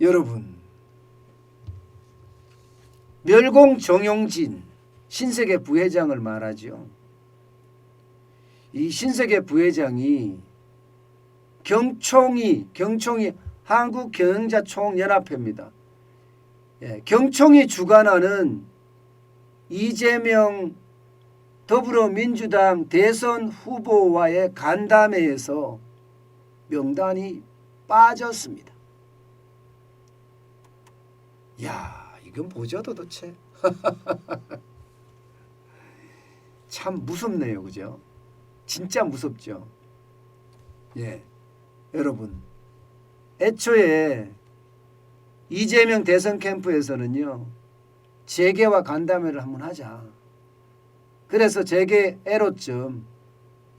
여러분, 멸공 정용진 신세계 부회장을 말하죠. 이 신세계 부회장이 경총이 한국경영자총연합회입니다. 예, 경총이 주관하는 이재명 더불어민주당 대선 후보와의 간담회에서 명단이 빠졌습니다. 야, 이건 뭐죠 도대체? 참 무섭네요, 그죠? 진짜 무섭죠. 예, 여러분, 애초에 이재명 대선 캠프에서는요, 재계와 간담회를 한번 하자. 그래서 재계 애로점,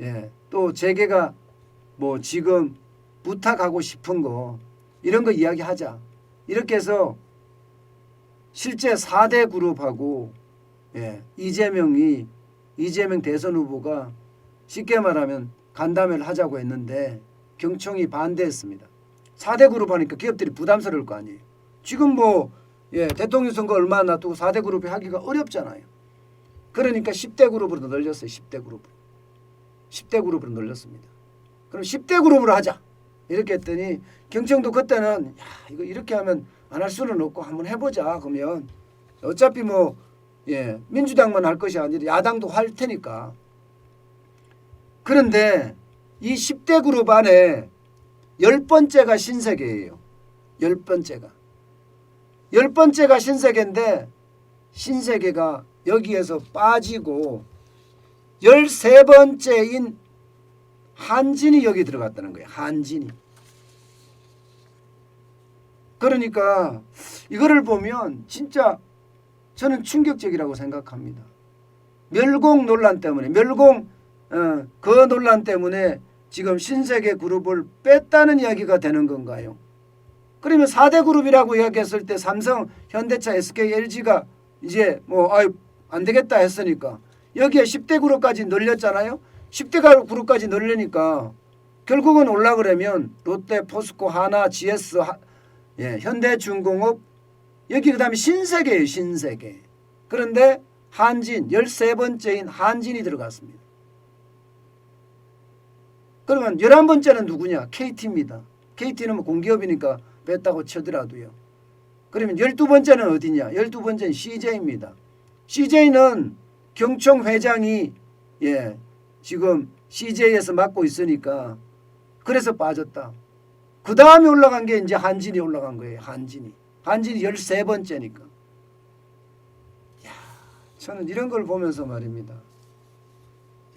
예, 또 재계가 뭐 지금 부탁하고 싶은 거 이런 거 이야기하자. 이렇게 해서 실제 4대 그룹하고, 예, 이재명 대선 후보가 쉽게 말하면 간담회를 하자고 했는데 경총이 반대했습니다. 4대 그룹 하니까 기업들이 부담스러울 거 아니에요. 지금 뭐, 예, 대통령 선거 얼마 놔두고 4대 그룹이 하기가 어렵잖아요. 그러니까 10대 그룹으로 늘렸어요. 10대 그룹으로 늘렸습니다. 그럼 10대 그룹으로 하자. 이렇게 했더니 경청도 그때는 야, 이거 이렇게 하면 안 할 수는 없고 한번 해보자. 그러면 어차피 뭐, 예, 민주당만 할 것이 아니라 야당도 할 테니까. 그런데 이 10대 그룹 안에 10번째가 신세계예요. 10번째가 신세계인데 신세계가 여기에서 빠지고 13번째인 한진이 여기 들어갔다는 거예요. 한진이. 그러니까 이거를 보면 진짜 저는 충격적이라고 생각합니다. 멸공 논란 때문에 그 논란 때문에 지금 신세계 그룹을 뺐다는 이야기가 되는 건가요? 그러면 4대 그룹이라고 이야기했을 때 삼성, 현대차, SK, LG가 이제 뭐 안 되겠다 했으니까 여기에 10대 그룹까지 늘렸잖아요. 10대 그룹까지 늘리니까 결국은 올라그러면 롯데, 포스코, 하나, GS, 예, 현대중공업 여기 그다음에 신세계예요. 신세계. 그런데 한진 13번째인 한진이 들어갔습니다. 그러면 11번째는 누구냐? KT입니다. KT는 뭐 공기업이니까 뺐다고 쳐더라도요. 그러면 12번째는 어디냐? 12번째는 CJ입니다. CJ는 경총 회장이, 예, 지금 CJ에서 맡고 있으니까 그래서 빠졌다. 그 다음에 올라간 게 이제 한진이 올라간 거예요. 한진이 13번째니까. 야, 저는 이런 걸 보면서 말입니다.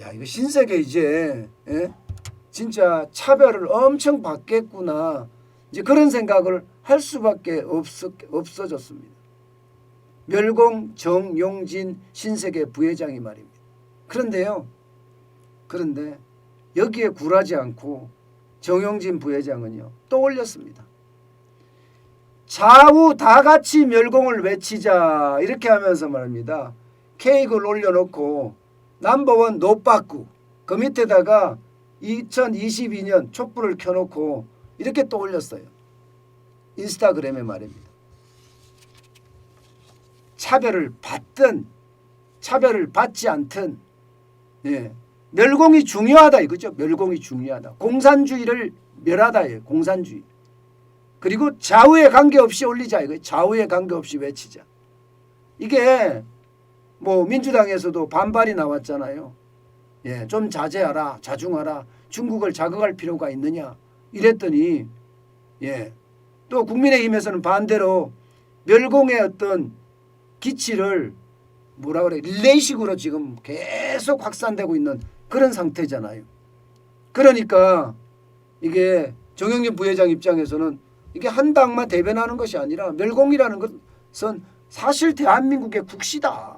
야, 이거 신세계 이제, 예? 진짜 차별을 엄청 받겠구나. 이제 그런 생각을 할 수밖에 없어졌습니다. 멸공 정용진 신세계 부회장이 말입니다. 그런데 여기에 굴하지 않고 정용진 부회장은요, 또 올렸습니다. 좌우 다 같이 멸공을 외치자. 이렇게 하면서 말입니다. 케이크를 올려놓고 넘버원 노빠꾸 그 밑에다가 2022년 촛불을 켜놓고 이렇게 또 올렸어요. 인스타그램에 말입니다. 차별을 받든 차별을 받지 않든, 예, 멸공이 중요하다 이거죠. 멸공이 중요하다. 공산주의를 멸하다예요. 공산주의. 그리고 좌우에 관계없이 올리자 이거예요. 좌우에 관계없이 외치자. 이게 뭐 민주당에서도 반발이 나왔잖아요. 예, 좀 자제하라, 자중하라. 중국을 자극할 필요가 있느냐 이랬더니, 예, 또 국민의힘에서는 반대로 멸공의 어떤 기치를 뭐라 그래, 릴레이식으로 지금 계속 확산되고 있는 그런 상태잖아요. 그러니까 이게 정영진 부회장 입장에서는 이게 한 당만 대변하는 것이 아니라 멸공이라는 것은 사실 대한민국의 국시다.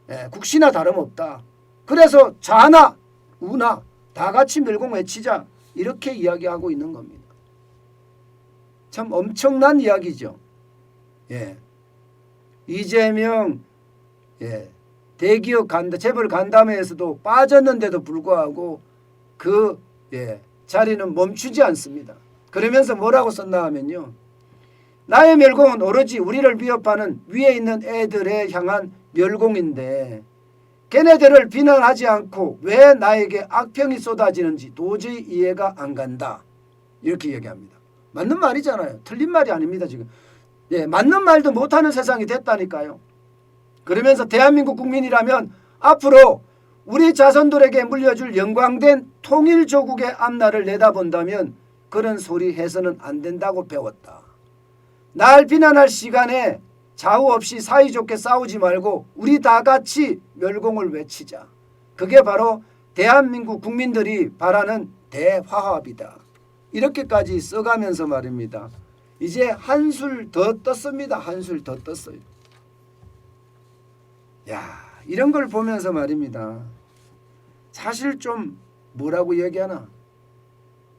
예, 국시나 다름없다. 그래서 좌나 우나 다 같이 멸공 외치자 이렇게 이야기하고 있는 겁니다. 참 엄청난 이야기죠. 예. 이재명, 예, 대기업 재벌 간담회에서도 빠졌는데도 불구하고 그, 예, 자리는 멈추지 않습니다. 그러면서 뭐라고 썼나 하면요. 나의 멸공은 오로지 우리를 위협하는 위에 있는 애들에 향한 멸공인데 걔네들을 비난하지 않고 왜 나에게 악평이 쏟아지는지 도저히 이해가 안 간다. 이렇게 얘기합니다. 맞는 말이잖아요. 틀린 말이 아닙니다. 지금. 예, 맞는 말도 못하는 세상이 됐다니까요. 그러면서 대한민국 국민이라면 앞으로 우리 자손들에게 물려줄 영광된 통일조국의 앞날을 내다본다면 그런 소리 해서는 안 된다고 배웠다. 날 비난할 시간에 좌우 없이 사이좋게 싸우지 말고 우리 다 같이 멸공을 외치자. 그게 바로 대한민국 국민들이 바라는 대화합이다. 이렇게까지 써가면서 말입니다. 이제 한술 더 떴습니다. 한술 더 떴어요. 야, 이런 걸 보면서 말입니다. 사실 좀 뭐라고 얘기하나?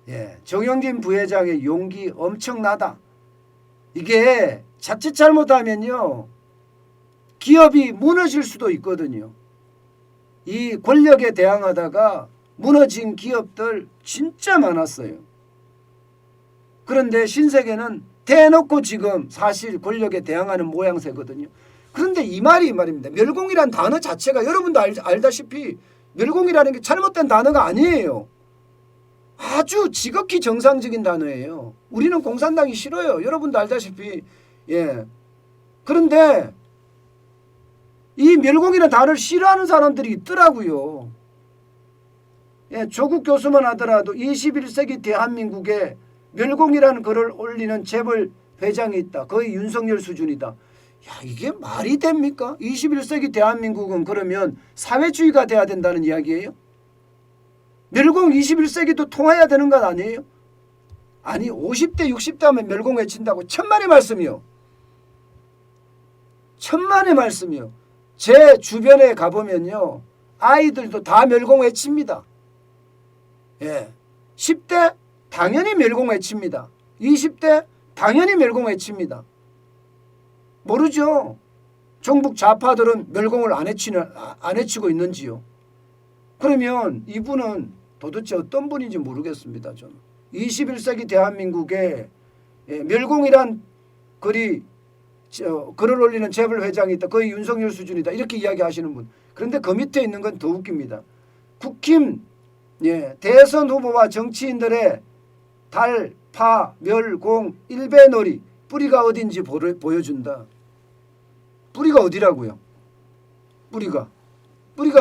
예, 정영진 부회장의 용기 엄청나다. 이게 자칫 잘못하면요, 기업이 무너질 수도 있거든요. 이 권력에 대항하다가 무너진 기업들 진짜 많았어요. 그런데 신세계는 대놓고 지금 사실 권력에 대항하는 모양새거든요. 그런데 이 말입니다. 멸공이란 단어 자체가 여러분도 알다시피 멸공이라는 게 잘못된 단어가 아니에요. 아주 지극히 정상적인 단어예요. 우리는 공산당이 싫어요. 여러분도 알다시피. 예. 그런데 이 멸공이라는 단어를 싫어하는 사람들이 있더라고요. 예, 조국 교수만 하더라도 21세기 대한민국에 멸공이라는 글을 올리는 재벌 회장이 있다. 거의 윤석열 수준이다. 야, 이게 말이 됩니까? 21세기 대한민국은 그러면 사회주의가 돼야 된다는 이야기예요? 멸공 21세기도 통해야 되는 것 아니에요? 아니 50대 60대 하면 멸공 외친다고 천만의 말씀이요. 천만의 말씀이요. 제 주변에 가보면요, 아이들도 다 멸공 외칩니다. 예, 10대 당연히 멸공 외칩니다. 20대 당연히 멸공 외칩니다. 모르죠. 종북 좌파들은 멸공을 안 외치고 있는지요. 그러면 이분은 도대체 어떤 분인지 모르겠습니다. 저는 21세기 대한민국에 멸공이란 글을 올리는 재벌 회장이 있다. 거의 윤석열 수준이다. 이렇게 이야기하시는 분. 그런데 그 밑에 있는 건 더 웃깁니다. 국힘 대선 후보와 정치인들의 달, 파, 멸, 공, 일배놀이 뿌리가 어딘지 보여준다. 뿌리가 어디라고요? 뿌리가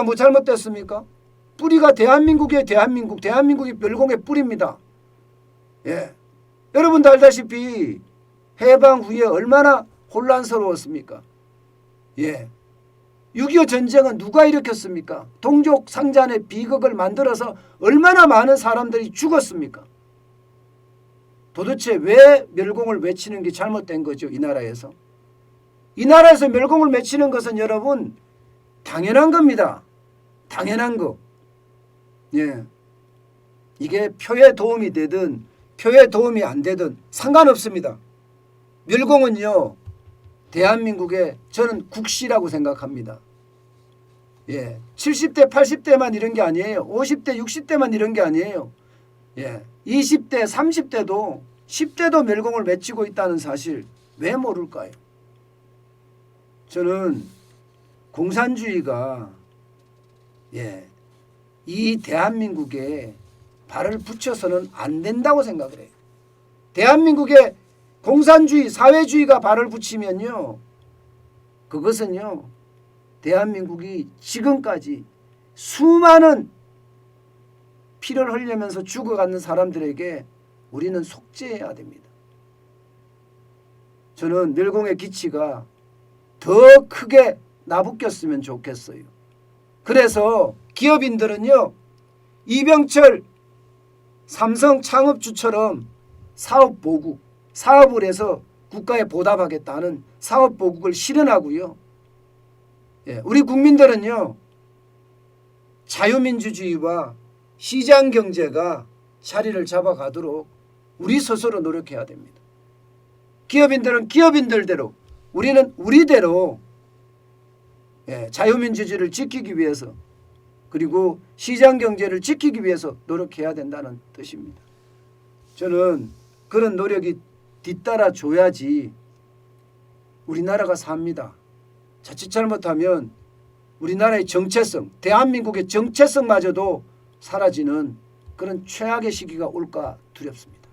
뭐 잘못됐습니까? 뿌리가 대한민국의 대한민국이 멸공의 뿌리입니다. 예, 여러분도 알다시피 해방 후에 얼마나 혼란스러웠습니까? 예, 6.25 전쟁은 누가 일으켰습니까? 동족 상잔의 비극을 만들어서 얼마나 많은 사람들이 죽었습니까? 도대체 왜 멸공을 외치는 게 잘못된 거죠? 이 나라에서. 이 나라에서 멸공을 외치는 것은 여러분 당연한 겁니다. 당연한 거. 예, 이게 표에 도움이 되든 표에 도움이 안 되든 상관없습니다. 멸공은요, 대한민국의 저는 국시라고 생각합니다. 예, 70대 80대만 이런 게 아니에요. 50대 60대만 이런 게 아니에요. 예, 20대 30대도 10대도 멸공을 외치고 있다는 사실 왜 모를까요? 저는 공산주의가 이 대한민국에 발을 붙여서는 안 된다고 생각을 해요. 대한민국에 공산주의, 사회주의가 발을 붙이면요, 그것은요, 대한민국이 지금까지 수많은 피를 흘리면서 죽어가는 사람들에게 우리는 속죄해야 됩니다. 저는 멸공의 기치가 더 크게 나부꼈으면 좋겠어요. 그래서 기업인들은요, 이병철 삼성 창업주처럼 사업보국, 사업을 해서 국가에 보답하겠다는 사업보국을 실현하고요. 예, 우리 국민들은요, 자유민주주의와 시장경제가 자리를 잡아가도록 우리 스스로 노력해야 됩니다. 기업인들은 기업인들대로, 우리는 우리대로 자유민주주의를 지키기 위해서, 그리고 시장경제를 지키기 위해서 노력해야 된다는 뜻입니다. 저는 그런 노력이 뒤따라 줘야지 우리나라가 삽니다. 자칫 잘못하면 우리나라의 정체성, 대한민국의 정체성마저도 사라지는 그런 최악의 시기가 올까 두렵습니다.